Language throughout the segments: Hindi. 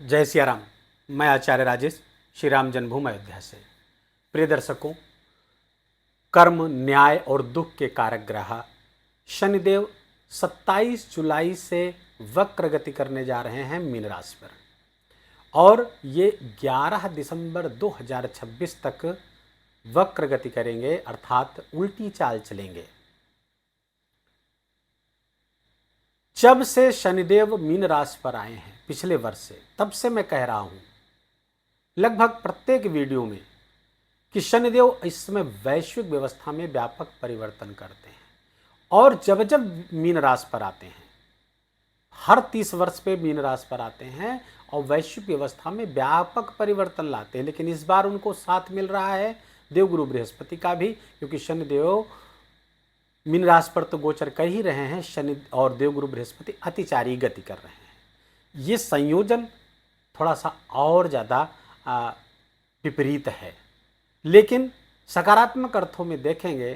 जय सिया राम। मैं आचार्य राजेश श्री राम जन्मभूमि अयोध्या से। प्रिय दर्शकों, कर्म, न्याय और दुख के कारक ग्रह शनिदेव 27 जुलाई से वक्र गति करने जा रहे हैं मीन राशि पर, और ये 11 दिसंबर 2026 तक वक्र गति करेंगे, अर्थात उल्टी चाल चलेंगे। जब से शनिदेव मीन राशि पर आए हैं पिछले वर्ष से, तब से मैं कह रहा हूं लगभग प्रत्येक वीडियो में कि शनिदेव इस समय वैश्विक व्यवस्था में व्यापक परिवर्तन करते हैं। और जब जब मीन राशि पर आते हैं, हर 30 वर्ष पे मीन राशि पर आते हैं और वैश्विक व्यवस्था में व्यापक परिवर्तन लाते हैं। लेकिन इस बार उनको साथ मिल रहा है देवगुरु बृहस्पति का भी, क्योंकि शनिदेव मीन राशि पर तो गोचर कर ही रहे हैं। शनि और देवगुरु बृहस्पति अतिचारी गति कर रहे हैं। ये संयोजन थोड़ा सा और ज़्यादा विपरीत है, लेकिन सकारात्मक अर्थों में देखेंगे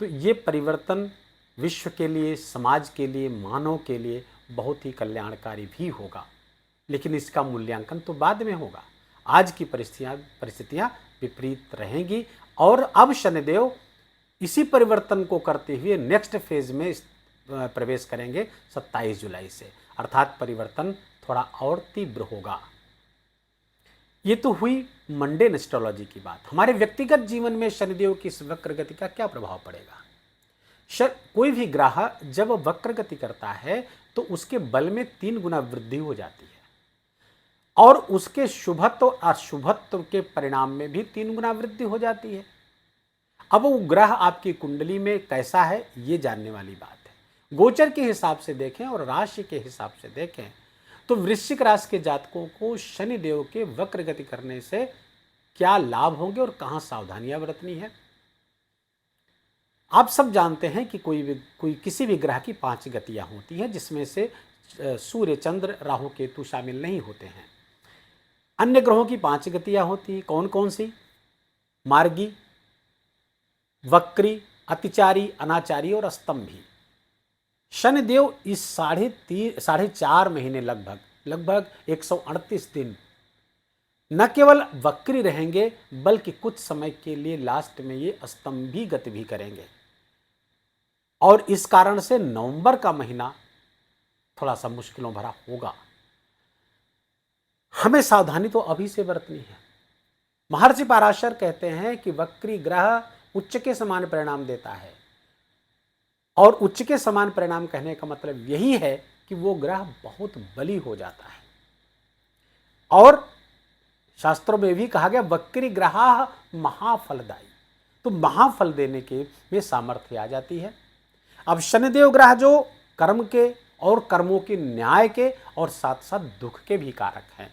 तो ये परिवर्तन विश्व के लिए, समाज के लिए, मानव के लिए बहुत ही कल्याणकारी भी होगा। लेकिन इसका मूल्यांकन तो बाद में होगा। आज की परिस्थितियाँ विपरीत रहेंगी और अब शनिदेव इसी परिवर्तन को करते हुए नेक्स्ट फेज में प्रवेश करेंगे 27 जुलाई से, अर्थात परिवर्तन थोड़ा और तीव्र होगा। ये तो हुई मंडेन एस्ट्रोलॉजी की बात। हमारे व्यक्तिगत जीवन में शनिदेव की इस वक्र गति का क्या प्रभाव पड़ेगा? कोई भी ग्रह जब वक्र गति करता है तो उसके बल में 3 गुना वृद्धि हो जाती है, और उसके शुभत्व और अशुभत्व के परिणाम में भी 3 गुना वृद्धि हो जाती है। अब वो ग्रह आपकी कुंडली में कैसा है, ये जानने वाली बात है। गोचर के हिसाब से देखें और राशि के हिसाब से देखें तो वृश्चिक राशि के जातकों को शनिदेव के वक्र गति करने से क्या लाभ होंगे और कहां सावधानियां बरतनी है। आप सब जानते हैं कि कोई किसी भी ग्रह की 5 गतियां होती हैं, जिसमें से सूर्य, चंद्र, राहु, केतु शामिल नहीं होते हैं। अन्य ग्रहों की 5 गतियां होती हैं। कौन कौन सी? मार्गी, वक्री, अतिचारी, अनाचारी और स्तंभी। शनिदेव इस 4.5 महीने लगभग 138 दिन न केवल वक्री रहेंगे, बल्कि कुछ समय के लिए लास्ट में ये स्तंभी गति भी करेंगे। और इस कारण से नवंबर का महीना थोड़ा सा मुश्किलों भरा होगा। हमें सावधानी तो अभी से बरतनी है। महर्षि पराशर कहते हैं कि वक्री ग्रह उच्च के समान परिणाम देता है, और उच्च के समान परिणाम कहने का मतलब यही है कि वो ग्रह बहुत बली हो जाता है। और शास्त्रों में भी कहा गया वक्री ग्रह महाफलदायी, तो महाफल देने के में सामर्थ्य आ जाती है। अब शनिदेव ग्रह जो कर्म के और कर्मों के न्याय के और साथ साथ दुख के भी कारक हैं,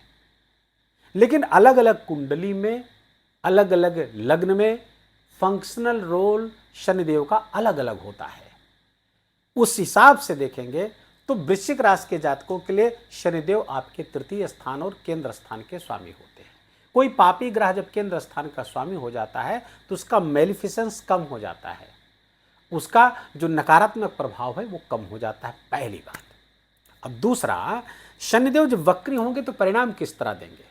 लेकिन अलग अलग कुंडली में, अलग अलग लग्न में फंक्शनल रोल शनिदेव का अलग अलग होता है। उस हिसाब से देखेंगे तो वृश्चिक राशि के जातकों के लिए शनिदेव आपके तृतीय स्थान और केंद्र स्थान के स्वामी होते हैं। कोई पापी ग्रह जब केंद्र स्थान का स्वामी हो जाता है तो उसका मेलिफिसेंस कम हो जाता है, उसका जो नकारात्मक प्रभाव है वो कम हो जाता है, पहली बात। अब दूसरा, शनिदेव जब वक्री होंगे तो परिणाम किस तरह देंगे?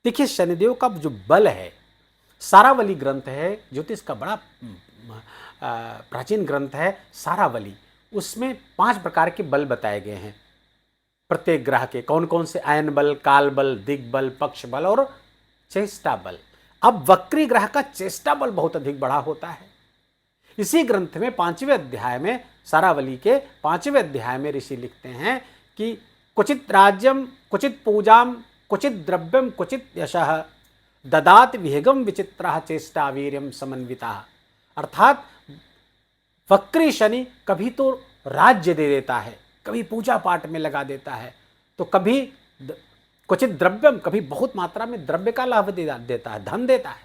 देखिए, शनिदेव का जो बल है, सारावली ग्रंथ है, ज्योतिष का बड़ा प्राचीन ग्रंथ है सारावली, उसमें 5 प्रकार के बल बताए गए हैं प्रत्येक ग्रह के। कौन कौन से? आयन बल, काल बल, दिग्बल, पक्ष बल और चेष्टा बल। अब वक्री ग्रह का चेष्टा बल बहुत अधिक बड़ा होता है। इसी ग्रंथ में 5वें अध्याय में, सारावली के 5वें अध्याय में ऋषि लिखते हैं कि क्वचित राज्यम, क्वचित पूजाम, क्वचित द्रव्यम, क्वचित यशः ददात विहगम विचित्र चेष्टा वीर्यम समन्विता। अर्थात वक्री शनि कभी तो राज्य दे देता है, कभी पूजा पाठ में लगा देता है, तो कभी क्वचित द्रव्यम, कभी बहुत मात्रा में द्रव्य का लाभ देता है, धन देता है,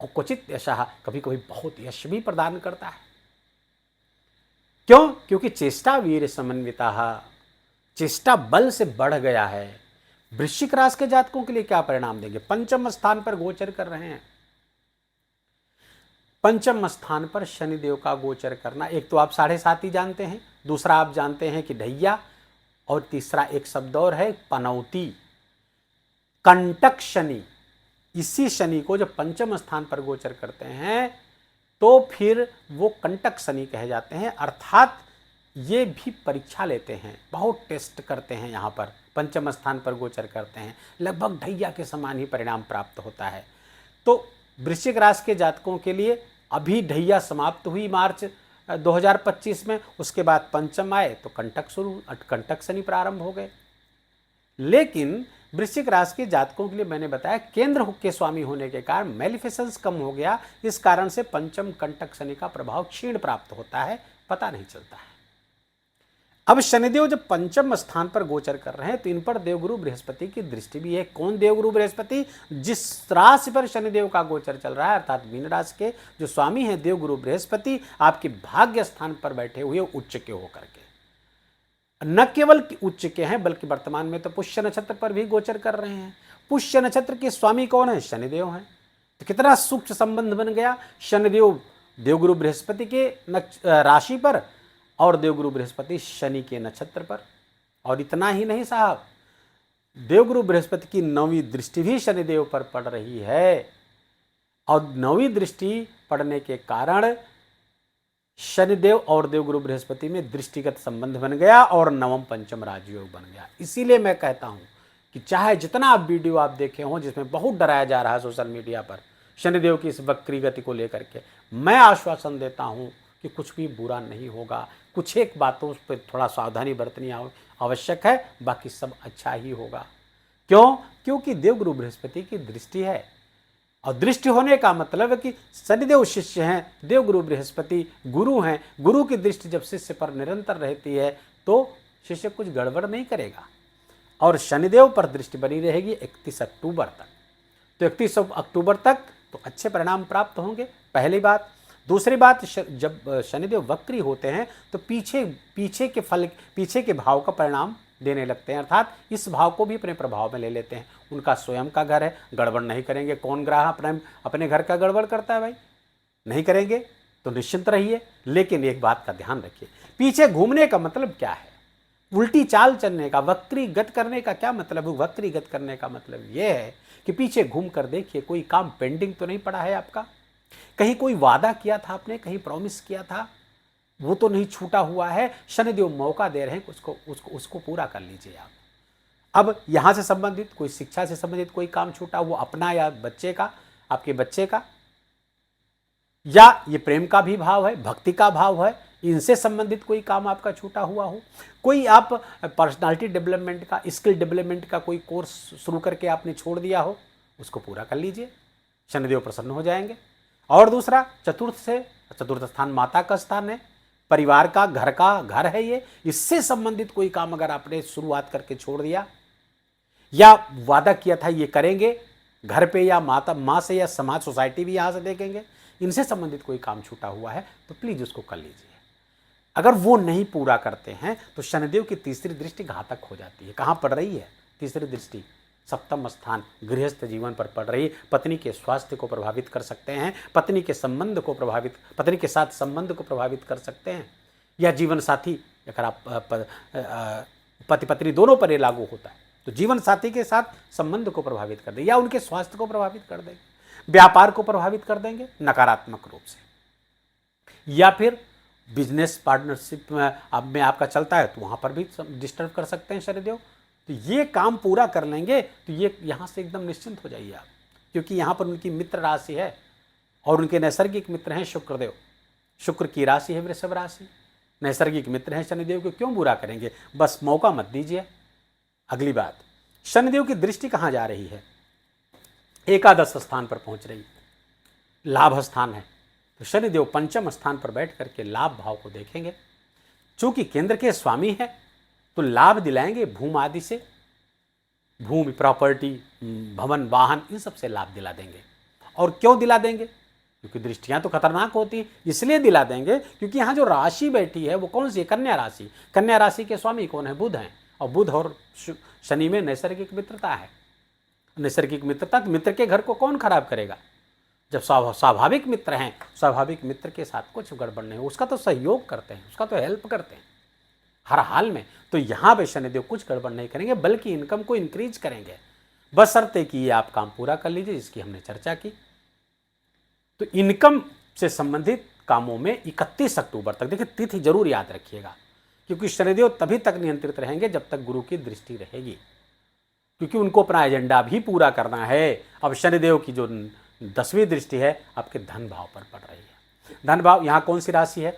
और क्वचित यशः, कभी कभी बहुत यश भी प्रदान करता है। क्यों? क्योंकि चेष्टा वीर समन्विता, चेष्टा बल से बढ़ गया है। वृश्चिक राशि के जातकों के लिए क्या परिणाम देंगे? पंचम स्थान पर गोचर कर रहे हैं। पंचम स्थान पर शनिदेव का गोचर करना, एक तो आप 7.5 ही जानते हैं, दूसरा आप जानते हैं कि ढैया, और तीसरा एक शब्द और है पनौती। कंटक शनि, इसी शनि को जब पंचम स्थान पर गोचर करते हैं तो फिर वो कंटक शनि कहे जाते हैं। अर्थात ये भी परीक्षा लेते हैं, बहुत टेस्ट करते हैं। यहाँ पर पंचम स्थान पर गोचर करते हैं, लगभग ढैया के समान ही परिणाम प्राप्त होता है। तो वृश्चिक राशि के जातकों के लिए अभी ढैया समाप्त हुई मार्च 2025 में, उसके बाद पंचम आए तो कंटक शनि प्रारंभ हो गए। लेकिन वृश्चिक राशि के जातकों के लिए मैंने बताया केंद्र के स्वामी होने के कारण मैलिफिसेंस कम हो गया, इस कारण से पंचम कंटक शनि का प्रभाव क्षीण प्राप्त होता है, पता नहीं चलता है। अब शनिदेव जब पंचम स्थान पर गोचर कर रहे हैं तो इन पर देवगुरु बृहस्पति की दृष्टि भी है। कौन देवगुरु बृहस्पति? जिस राशि पर शनिदेव का गोचर चल रहा है, अर्थात मीन राशि के जो स्वामी हैं देवगुरु बृहस्पति, आपके भाग्य स्थान पर बैठे हुए उच्च के होकर के, न केवल उच्च के हैं बल्कि वर्तमान में तो पुष्य नक्षत्र पर भी गोचर कर रहे हैं। पुष्य नक्षत्र के स्वामी कौन है? शनिदेव हैं। तो कितना सूक्ष्म संबंध बन गया, शनिदेव देवगुरु बृहस्पति के राशि पर और देवगुरु बृहस्पति शनि के नक्षत्र पर। और इतना ही नहीं साहब, देवगुरु बृहस्पति की 9वीं दृष्टि भी शनिदेव पर पड़ रही है, और 9वीं दृष्टि पड़ने के कारण शनिदेव और देवगुरु बृहस्पति में दृष्टिगत संबंध बन गया और नवम पंचम राजयोग बन गया। इसीलिए मैं कहता हूं कि चाहे जितना आप वीडियो आप देखे हों जिसमें बहुत डराया जा रहा है सोशल मीडिया पर शनिदेव की इस वक्री गति को लेकर के, मैं आश्वासन देता हूं कि कुछ भी बुरा नहीं होगा। कुछ एक बातों पर थोड़ा सावधानी बरतनी आवश्यक है, बाकी सब अच्छा ही होगा। क्यों? क्योंकि देवगुरु बृहस्पति की दृष्टि है, और दृष्टि होने का मतलब है कि शनिदेव शिष्य हैं, देवगुरु बृहस्पति गुरु हैं। गुरु की दृष्टि जब शिष्य पर निरंतर रहती है तो शिष्य कुछ गड़बड़ नहीं करेगा, और शनिदेव पर दृष्टि बनी रहेगी 31 अक्टूबर तक। तो 31 अक्टूबर तक तो अच्छे परिणाम प्राप्त होंगे, पहली बात। दूसरी बात, जब शनिदेव वक्री होते हैं तो पीछे के भाव का परिणाम देने लगते हैं, अर्थात इस भाव को भी अपने प्रभाव में ले लेते हैं। उनका स्वयं का घर है, गड़बड़ नहीं करेंगे। कौन ग्रह अपने घर का गड़बड़ करता है भाई? नहीं करेंगे, तो निश्चिंत रहिए। लेकिन एक बात का ध्यान रखिए, पीछे घूमने का मतलब क्या है? उल्टी चाल चलने का, वक्रीगत करने का क्या मतलब है? वक्रीगत करने का मतलब यह है कि पीछे घूम कर देखिए कोई काम पेंडिंग तो नहीं पड़ा है आपका, कहीं कोई वादा किया था आपने, कहीं प्रॉमिस किया था, वो तो नहीं छूटा हुआ है। शनिदेव मौका दे रहे हैं, उसको पूरा कर लीजिए आप। अब यहाँ से संबंधित कोई शिक्षा से संबंधित कोई काम छूटा हुआ, अपना या बच्चे का, आपके बच्चे का, या ये प्रेम का भी भाव है, भक्ति का भाव है, इनसे संबंधित कोई काम आपका छूटा हुआ हो, कोई आप पर्सनालिटी डेवलपमेंट का, स्किल डेवलपमेंट का कोई कोर्स शुरू करके आपने छोड़ दिया हो, उसको पूरा कर लीजिए, शनिदेव प्रसन्न हो जाएंगे। और दूसरा, चतुर्थ स्थान माता का स्थान है, परिवार का, घर है ये, इससे संबंधित कोई काम अगर आपने शुरुआत करके छोड़ दिया या वादा किया था ये करेंगे, घर पे या माँ से या समाज सोसाइटी भी यहाँ से देखेंगे, इनसे संबंधित कोई काम छूटा हुआ है तो प्लीज उसको कर लीजिए। अगर वो नहीं पूरा करते हैं तो शनिदेव की तीसरी दृष्टि घातक हो जाती है। कहाँ पड़ रही है तीसरी दृष्टि? सप्तम स्थान, गृहस्थ जीवन पर पड़ रही। पत्नी के स्वास्थ्य को प्रभावित कर सकते हैं, पत्नी के साथ संबंध को प्रभावित कर सकते हैं, या जीवन साथी, अगर आप पति पत्नी दोनों पर ये लागू होता है तो जीवन साथी के साथ संबंध को प्रभावित कर देंगे, या उनके स्वास्थ्य को प्रभावित कर देंगे, व्यापार को प्रभावित कर देंगे नकारात्मक रूप से, या फिर बिजनेस पार्टनरशिप में आपका चलता है तो वहाँ पर भी डिस्टर्ब कर सकते हैं शनिदेव। तो ये काम पूरा कर लेंगे तो ये यहाँ से एकदम निश्चिंत हो जाइए आप, क्योंकि यहाँ पर उनकी मित्र राशि है और उनके नैसर्गिक मित्र हैं शुक्रदेव। शुक्र की राशि है वृषभ राशि, नैसर्गिक मित्र हैं शनिदेव को, क्यों बुरा करेंगे? बस मौका मत दीजिए। अगली बात, शनिदेव की दृष्टि कहाँ जा रही है? एकादश स्थान पर पहुँच रही, लाभ स्थान है। तो शनिदेव पंचम स्थान पर बैठ करके लाभ भाव को देखेंगे। चूंकि केंद्र के स्वामी है तो लाभ दिलाएंगे भूमि आदि से, भूमि, प्रॉपर्टी, भवन, वाहन, इन सब से लाभ दिला देंगे। और क्यों दिला देंगे? क्योंकि दृष्टियां तो खतरनाक होती है, इसलिए दिला देंगे क्योंकि यहाँ जो राशि बैठी है वो कौन सी है? कन्या राशि। कन्या राशि के स्वामी कौन है? बुध हैं, और बुध और शनि में नैसर्गिक मित्रता है। नैसर्गिक मित्रता, मित्र के घर को कौन खराब करेगा? जब स्वाभाविक मित्र हैं, स्वाभाविक मित्र के साथ कुछ गड़बड़ नहीं हो, उसका तो सहयोग करते हैं, उसका तो हेल्प करते हैं हर हाल में। तो यहाँ पे शनिदेव कुछ गड़बड़ नहीं करेंगे, बल्कि इनकम को इंक्रीज करेंगे, बशर्ते कि ये आप काम पूरा कर लीजिए जिसकी हमने चर्चा की। तो इनकम से संबंधित कामों में 31 अक्टूबर तक, देखिए तिथि जरूर याद रखिएगा, क्योंकि शनिदेव तभी तक नियंत्रित रहेंगे जब तक गुरु की दृष्टि रहेगी, क्योंकि उनको अपना एजेंडा भी पूरा करना है। अब शनिदेव की जो 10वीं दृष्टि है आपके धन भाव पर पड़ रही है। धन भाव यहाँ कौन सी राशि है?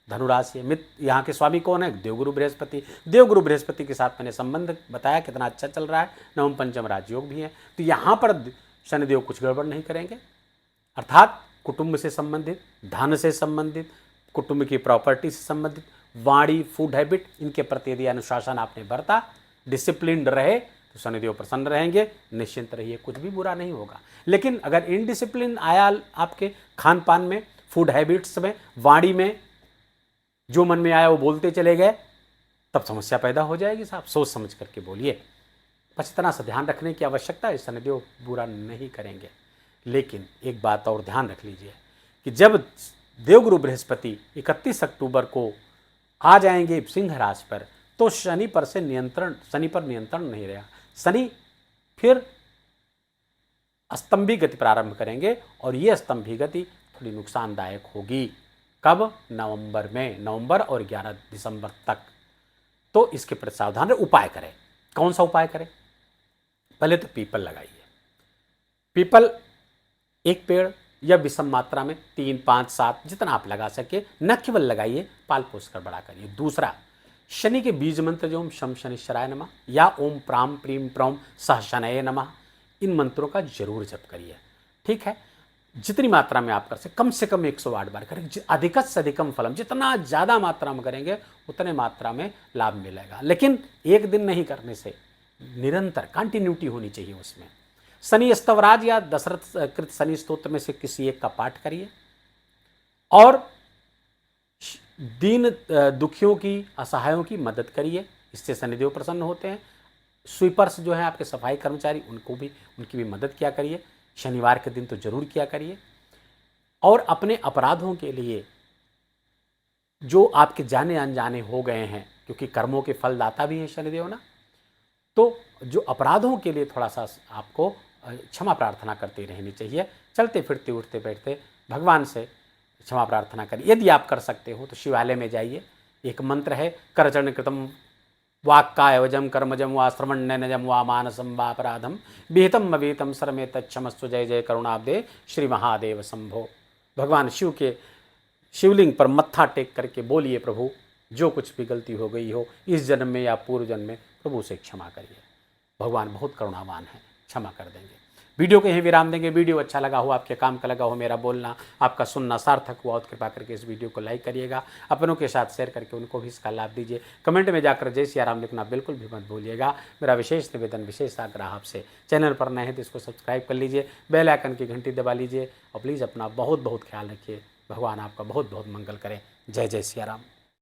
धनु राशि है। मित्र यहाँ के स्वामी कौन है? देवगुरु बृहस्पति। देवगुरु बृहस्पति के साथ मैंने संबंध बताया कितना अच्छा चल रहा है, नवम पंचम राजयोग भी है। तो यहाँ पर शनिदेव कुछ गड़बड़ नहीं करेंगे, अर्थात कुटुंब से संबंधित, धन से संबंधित, कुटुंब की प्रॉपर्टी से संबंधित, वाणी, फूड हैबिट, इनके प्रति यदि अनुशासन आपने बरता, डिसिप्लिन रहे, तो शनिदेव प्रसन्न रहेंगे। निश्चिंत रहिए, कुछ भी बुरा नहीं होगा। लेकिन अगर इनडिसिप्लिन आया आपके खान पान में, फूड हैबिट्स में, वाणी में, जो मन में आया वो बोलते चले गए, तब समस्या पैदा हो जाएगी। साहब सोच समझ करके बोलिए। बस इतना सा ध्यान रखने की आवश्यकता है, शनिदेव बुरा नहीं करेंगे। लेकिन एक बात और ध्यान रख लीजिए कि जब देवगुरु बृहस्पति 31 अक्टूबर को आ जाएंगे सिंह राशि पर, तो शनि पर नियंत्रण नहीं रहेगा। शनि फिर स्तंभी गति प्रारंभ करेंगे और ये स्तंभी गति थोड़ी नुकसानदायक होगी। कब? नवंबर में, नवंबर और 11 दिसंबर तक। तो इसके प्रति सावधान रहे। उपाय करें। कौन सा उपाय करें? पहले तो पीपल लगाइए। पीपल एक पेड़ या विषम मात्रा में 3, 5, 7 जितना आप लगा सके, न केवल लगाइए, पाल पोस कर बड़ा करिए। दूसरा, शनि के बीज मंत्र जो ओम शम शनिश्चराय नमः या ओम प्राम प्रीम प्रौम सह शनये नमः, इन मंत्रों का जरूर जप करिए। ठीक है, जितनी मात्रा में आप कर सके, कम से कम 108 बार करें। अधिक से अधिकम फलम, जितना ज़्यादा मात्रा में करेंगे उतने मात्रा में लाभ मिलेगा। लेकिन एक दिन नहीं करने से निरंतर कंटिन्यूटी होनी चाहिए उसमें। शनि स्तवराज या दशरथ कृत शनि स्तोत्र में से किसी एक का पाठ करिए और दीन दुखियों की, असहायों की मदद करिए। इससे शनिदेव प्रसन्न होते हैं। स्वीपर्स जो हैं आपके सफाई कर्मचारी, उनकी भी मदद किया करिए। शनिवार के दिन तो जरूर किया करिए। और अपने अपराधों के लिए जो आपके जाने अनजाने हो गए हैं, क्योंकि कर्मों के फलदाता भी हैं शनिदेव ना, तो जो अपराधों के लिए थोड़ा सा आपको क्षमा प्रार्थना करते रहनी चाहिए। चलते फिरते उठते बैठते भगवान से क्षमा प्रार्थना करिए। यदि आप कर सकते हो तो शिवालय में जाइए। एक मंत्र है, करचरण कृतम वाक्कायवजम कर्मजम वा श्रवण्यनजम वा मानसम वा अपराधम विहितम अविहितम सर्वमेत क्षमस्व जय जय करुणाब्दे श्री महादेव शंभो। भगवान शिव के शिवलिंग पर मत्था टेक करके बोलिए, प्रभु जो कुछ भी गलती हो गई हो इस जन्म में या पूर्व जन्म में, प्रभु से क्षमा करिए। भगवान बहुत करुणावान है, क्षमा कर देंगे। वीडियो को यहीं विराम देंगे। वीडियो अच्छा लगा हो, आपके काम का लगा हो, मेरा बोलना, आपका सुनना सार्थक हुआ तो कृपा करके इस वीडियो को लाइक करिएगा। अपनों के साथ शेयर करके उनको भी इसका लाभ दीजिए। कमेंट में जाकर जय सिया राम लिखना बिल्कुल भी मत भूलिएगा। मेरा विशेष निवेदन, विशेष आग्रह आपसे, चैनल पर नए हैं तो इसको सब्सक्राइब कर लीजिए, बेल आइकन की घंटी दबा लीजिए और प्लीज़ अपना बहुत बहुत ख्याल रखिए। भगवान आपका बहुत बहुत मंगल करें। जय जय सिया राम।